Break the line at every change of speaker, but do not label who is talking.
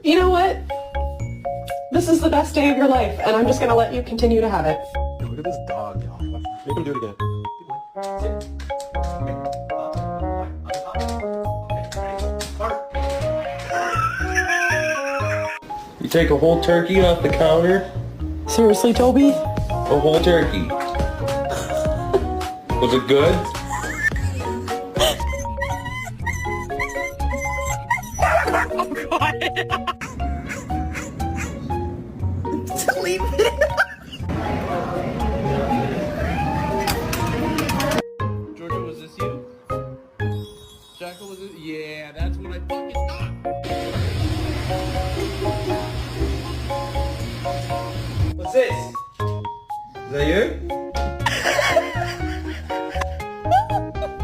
You know what? This is the best day of your life, and I'm just gonna let you continue to have it.
Yo, look at this dog, y'all. Make him do it again.
You take a whole turkey off the counter?
Seriously, Toby?
A whole turkey. Was it good?
Leave it.
Georgia, was this you? Jackal, was it? Yeah, that's what I fucking thought.
What's this? Is that you?